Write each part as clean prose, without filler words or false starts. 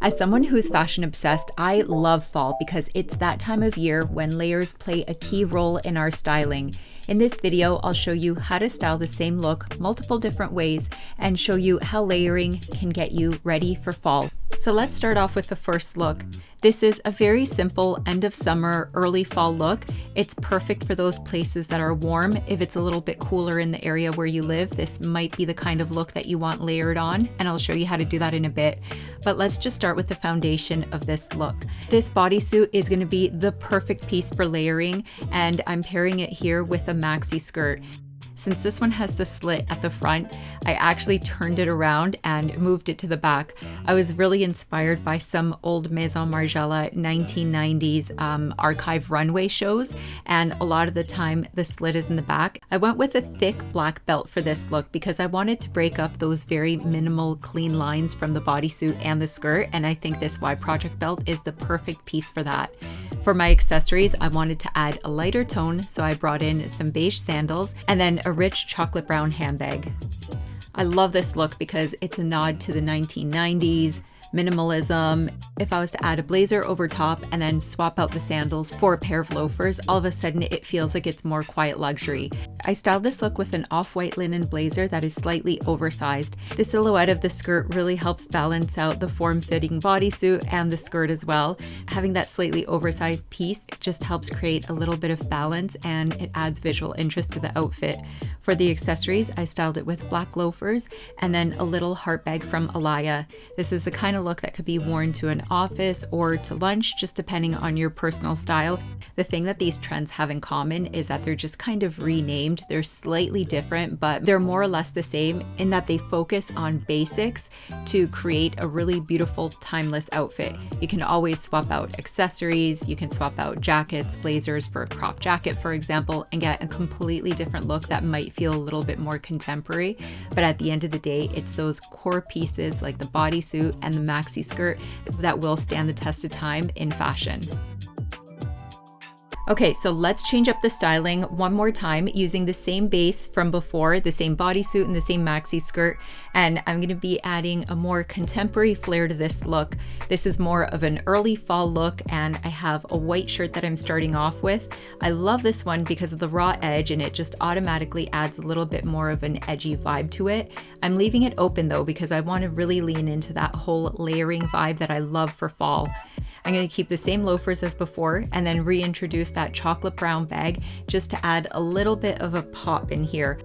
As someone who's fashion obsessed, I love fall because it's that time of year when layers play a key role in our styling. In this video, I'll show you how to style the same look multiple different ways and show you how layering can get you ready for fall. So let's start off with the first look. This is a very simple end of summer, early fall look. It's perfect for those places that are warm. If it's a little bit cooler in the area where you live, this might be the kind of look that you want layered on, and I'll show you how to do that in a bit. But let's just start with the foundation of this look. This bodysuit is going to be the perfect piece for layering, and I'm pairing it here with a maxi skirt. Since this one has the slit at the front, I actually turned it around and moved it to the back. I was really inspired by some old Maison Margiela 1990s archive runway shows, and a lot of the time the slit is in the back. I went with a thick black belt for this look because I wanted to break up those very minimal clean lines from the bodysuit and the skirt, and I think this Y Project belt is the perfect piece for that. For my accessories, I wanted to add a lighter tone, so I brought in some beige sandals and then a rich chocolate brown handbag. I love this look because it's a nod to the 1990s, minimalism. If I was to add a blazer over top and then swap out the sandals for a pair of loafers, all of a sudden it feels like it's more quiet luxury. I styled this look with an off-white linen blazer that is slightly oversized. The silhouette of the skirt really helps balance out the form-fitting bodysuit and the skirt as well. Having that slightly oversized piece just helps create a little bit of balance, and it adds visual interest to the outfit. For the accessories, I styled it with black loafers and then a little heart bag from Alaya. This is the kind of look that could be worn to an office or to lunch, just depending on your personal style. The thing that these trends have in common is that they're just kind of renamed. They're slightly different, but they're more or less the same in that they focus on basics to create a really beautiful, timeless outfit. You can always swap out accessories, you can swap out jackets, blazers for a crop jacket, for example, and get a completely different look that might feel a little bit more contemporary. But at the end of the day, it's those core pieces like the bodysuit and the maxi skirt that will stand the test of time in fashion. Okay, so let's change up the styling one more time using the same base from before, the same bodysuit and the same maxi skirt, and I'm going to be adding a more contemporary flair to this look. This is more of an early fall look, and I have a white shirt that I'm starting off with. I love this one because of the raw edge, and it just automatically adds a little bit more of an edgy vibe to it. I'm leaving it open though because I want to really lean into that whole layering vibe that I love for fall. I'm going to keep the same loafers as before and then reintroduce that chocolate brown bag just to add a little bit of a pop in here.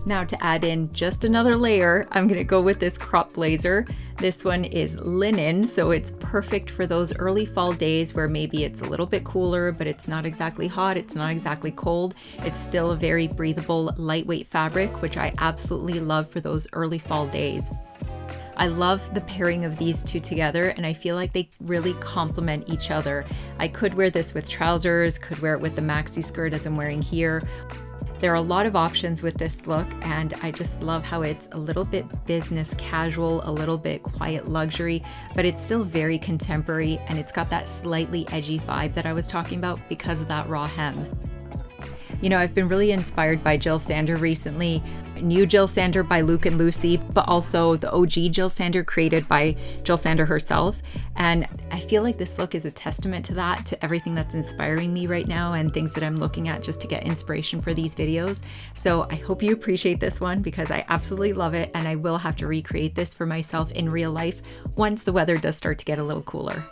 Now to add in just another layer, I'm going to go with this crop blazer. This one is linen, so it's perfect for those early fall days where maybe it's a little bit cooler, but it's not exactly hot, it's not exactly cold. It's still a very breathable, lightweight fabric, which I absolutely love for those early fall days. I love the pairing of these two together, and I feel like they really complement each other. I could wear this with trousers, could wear it with the maxi skirt as I'm wearing here. There are a lot of options with this look, and I just love how it's a little bit business casual, a little bit quiet luxury, but it's still very contemporary, and it's got that slightly edgy vibe that I was talking about because of that raw hem. You know, I've been really inspired by Jill Sander recently. New Jill Sander by Luke and Lucy, but also the OG Jill Sander created by Jill Sander herself. And I feel like this look is a testament to that, to everything that's inspiring me right now and things that I'm looking at just to get inspiration for these videos. So I hope you appreciate this one because I absolutely love it, and I will have to recreate this for myself in real life once the weather does start to get a little cooler.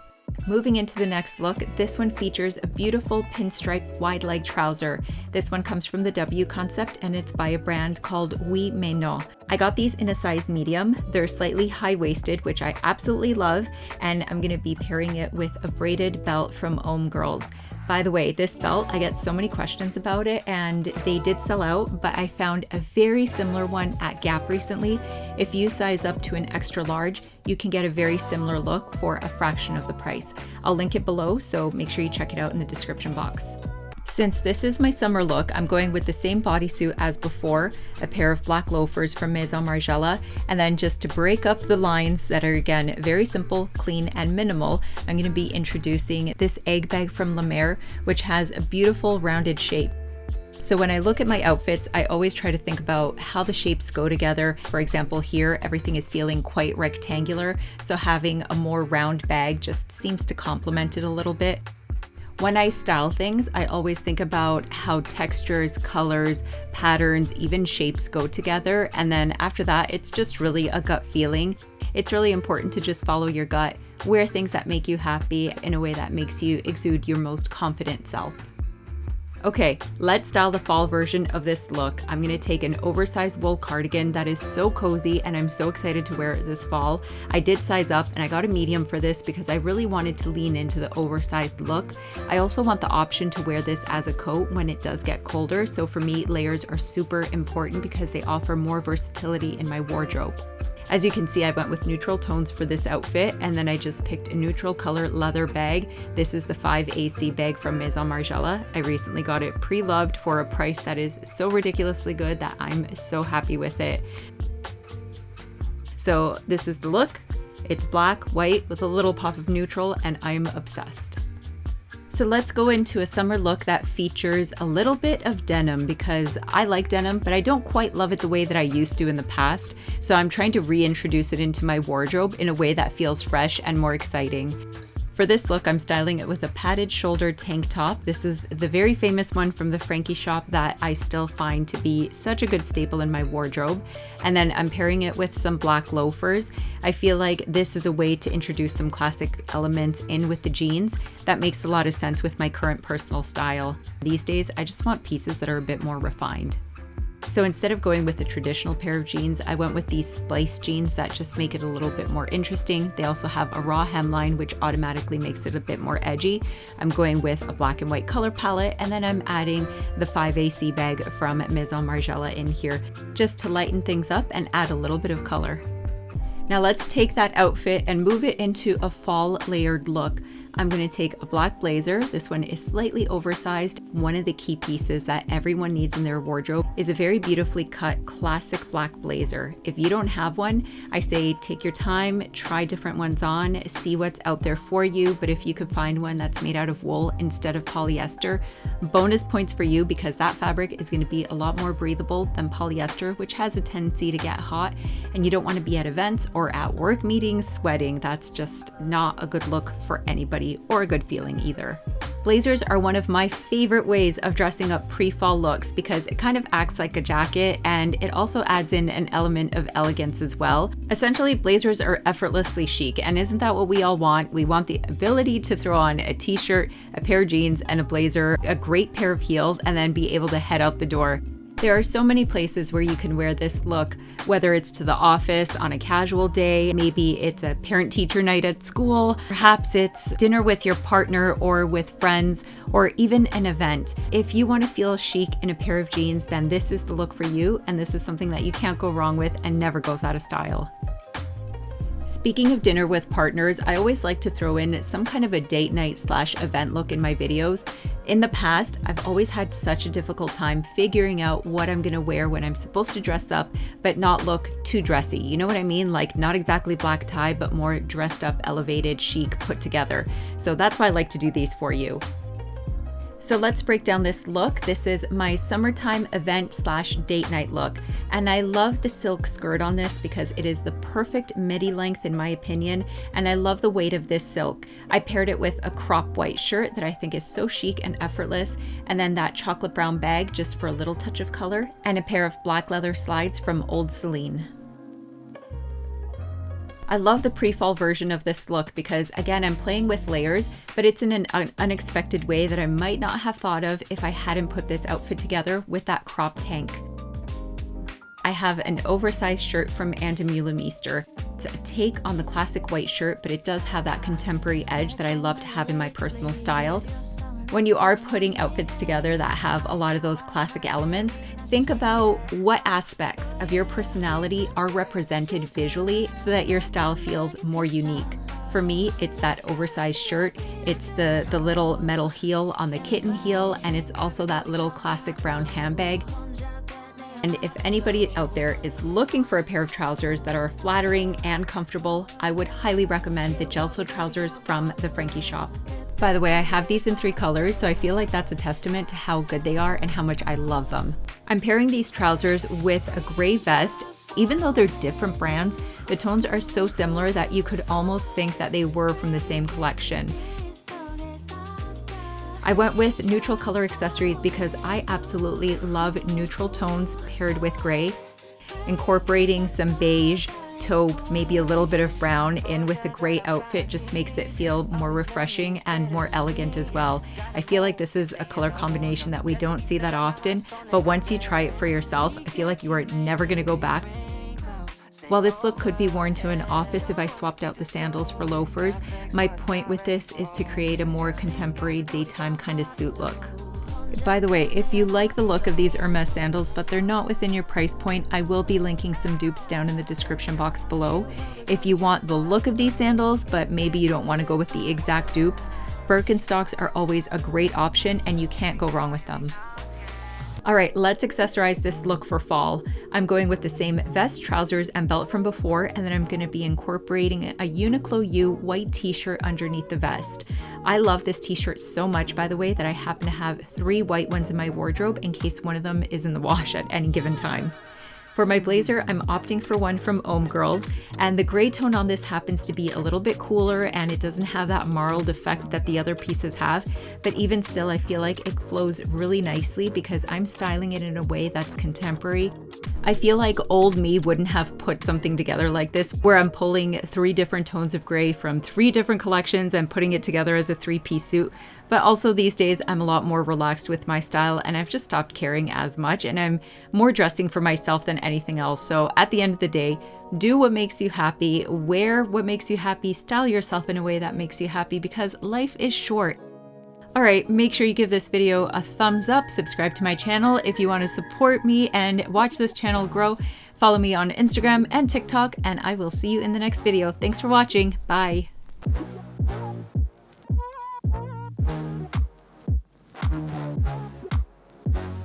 Moving into the next look, this one features a beautiful pinstripe wide leg trouser. This one comes from the W concept, and it's by a brand called Oui Mais Non. I got these in a size medium. They're slightly high-waisted, which I absolutely love, and I'm going to be pairing it with a braided belt from Ohm Girls. By the way, this belt, I get so many questions about it, and they did sell out, but I found a very similar one at Gap recently. If you size up to an extra large, you can get a very similar look for a fraction of the price. I'll link it below, so make sure you check it out in the description box. Since this is my summer look, I'm going with the same bodysuit as before, a pair of black loafers from Maison Margiela, and then just to break up the lines that are, again, very simple, clean, and minimal, I'm going to be introducing this egg bag from Lemaire, which has a beautiful rounded shape. So when I look at my outfits, I always try to think about how the shapes go together. For example, here, everything is feeling quite rectangular, so having a more round bag just seems to complement it a little bit. When I style things, I always think about how textures, colors, patterns, even shapes go together. And then after that, it's just really a gut feeling. It's really important to just follow your gut, wear things that make you happy in a way that makes you exude your most confident self. Okay, let's style the fall version of this look. I'm gonna take an oversized wool cardigan that is so cozy and I'm so excited to wear it this fall. I did size up and I got a medium for this because I really wanted to lean into the oversized look. I also want the option to wear this as a coat when it does get colder. So for me, layers are super important because they offer more versatility in my wardrobe. As you can see, I went with neutral tones for this outfit, and then I just picked a neutral color leather bag. This is the 5AC bag from Maison Margiela. I recently got it pre-loved for a price that is so ridiculously good that I'm so happy with it. So this is the look. It's black, white with a little pop of neutral, and I'm obsessed. So let's go into a summer look that features a little bit of denim because I like denim, but I don't quite love it the way that I used to in the past. So I'm trying to reintroduce it into my wardrobe in a way that feels fresh and more exciting. For this look, I'm styling it with a padded shoulder tank top. This is the very famous one from the Frankie shop that I still find to be such a good staple in my wardrobe. And then I'm pairing it with some black loafers. I feel like this is a way to introduce some classic elements in with the jeans. That makes a lot of sense with my current personal style. These days, I just want pieces that are a bit more refined. So instead of going with a traditional pair of jeans, I went with these splice jeans that just make it a little bit more interesting. They also have a raw hemline, which automatically makes it a bit more edgy. I'm going with a black and white color palette, and then I'm adding the 5AC bag from Maison Margiela in here just to lighten things up and add a little bit of color. Now let's take that outfit and move it into a fall layered look. I'm going to take a black blazer. This one is slightly oversized. One of the key pieces that everyone needs in their wardrobe is a very beautifully cut classic black blazer. If you don't have one, I say take your time, try different ones on, see what's out there for you. But if you can find one that's made out of wool instead of polyester, bonus points for you because that fabric is going to be a lot more breathable than polyester, which has a tendency to get hot, and you don't want to be at events or at work meetings sweating. That's just not a good look for anybody or a good feeling either. Blazers are one of my favorite ways of dressing up pre-fall looks because it kind of acts like a jacket and it also adds in an element of elegance as well. Essentially, blazers are effortlessly chic, and isn't that what we all want? We want the ability to throw on a t-shirt, a pair of jeans, and a blazer, a great pair of heels, and then be able to head out the door. There are so many places where you can wear this look, whether it's to the office on a casual day, maybe it's a parent-teacher night at school, perhaps it's dinner with your partner or with friends, or even an event. If you want to feel chic in a pair of jeans, then this is the look for you, and this is something that you can't go wrong with and never goes out of style. Speaking of dinner with partners, I always like to throw in some kind of a date night / event look in my videos. In the past, I've always had such a difficult time figuring out what I'm gonna wear when I'm supposed to dress up, but not look too dressy. You know what I mean? Like not exactly black tie, but more dressed up, elevated, chic, put together. So that's why I like to do these for you. So let's break down this look. This is my summertime event / date night look. And I love the silk skirt on this because it is the perfect midi length in my opinion. And I love the weight of this silk. I paired it with a crop white shirt that I think is so chic and effortless. And then that chocolate brown bag just for a little touch of color. And a pair of black leather slides from old Celine. I love the pre-fall version of this look because again, I'm playing with layers, but it's in an unexpected way that I might not have thought of if I hadn't put this outfit together with that crop tank. I have an oversized shirt from Mules. It's a take on the classic white shirt, but it does have that contemporary edge that I love to have in my personal style. When you are putting outfits together that have a lot of those classic elements, think about what aspects of your personality are represented visually so that your style feels more unique. For me, it's that oversized shirt, it's the little metal heel on the kitten heel, and it's also that little classic brown handbag. And if anybody out there is looking for a pair of trousers that are flattering and comfortable, I would highly recommend the gel sole trousers from the Frankie shop. By the way, I have these in 3 colors, so I feel like that's a testament to how good they are and how much I love them. I'm pairing these trousers with a gray vest. Even though they're different brands, the tones are so similar that you could almost think that they were from the same collection. I went with neutral color accessories because I absolutely love neutral tones paired with gray. Incorporating some beige, taupe, maybe a little bit of brown in with the gray outfit just makes it feel more refreshing and more elegant as well. I feel like this is a color combination that we don't see that often, but once you try it for yourself, I feel like you are never going to go back. While this look could be worn to an office if I swapped out the sandals for loafers, my point with this is to create a more contemporary daytime kind of suit look. By the way, if you like the look of these Hermes sandals but they're not within your price point, I will be linking some dupes down in the description box below. If you want the look of these sandals but maybe you don't want to go with the exact dupes, Birkenstocks are always a great option and you can't go wrong with them. All right, let's accessorize this look for fall. I'm going with the same vest, trousers, and belt from before, and then I'm gonna be incorporating a Uniqlo U white t-shirt underneath the vest. I love this t-shirt so much, by the way, that I happen to have 3 white ones in my wardrobe in case one of them is in the wash at any given time. For my blazer, I'm opting for one from Ohm Girls, and the gray tone on this happens to be a little bit cooler and it doesn't have that marled effect that the other pieces have, but even still I feel like it flows really nicely because I'm styling it in a way that's contemporary. I feel like old me wouldn't have put something together like this where I'm pulling 3 different tones of gray from 3 different collections and putting it together as a 3-piece suit. But also these days I'm a lot more relaxed with my style and I've just stopped caring as much and I'm more dressing for myself than anything else. So at the end of the day, do what makes you happy, wear what makes you happy, style yourself in a way that makes you happy because life is short. All right, make sure you give this video a thumbs up, subscribe to my channel if you want to support me and watch this channel grow. Follow me on Instagram and TikTok and I will see you in the next video. Thanks for watching. Bye.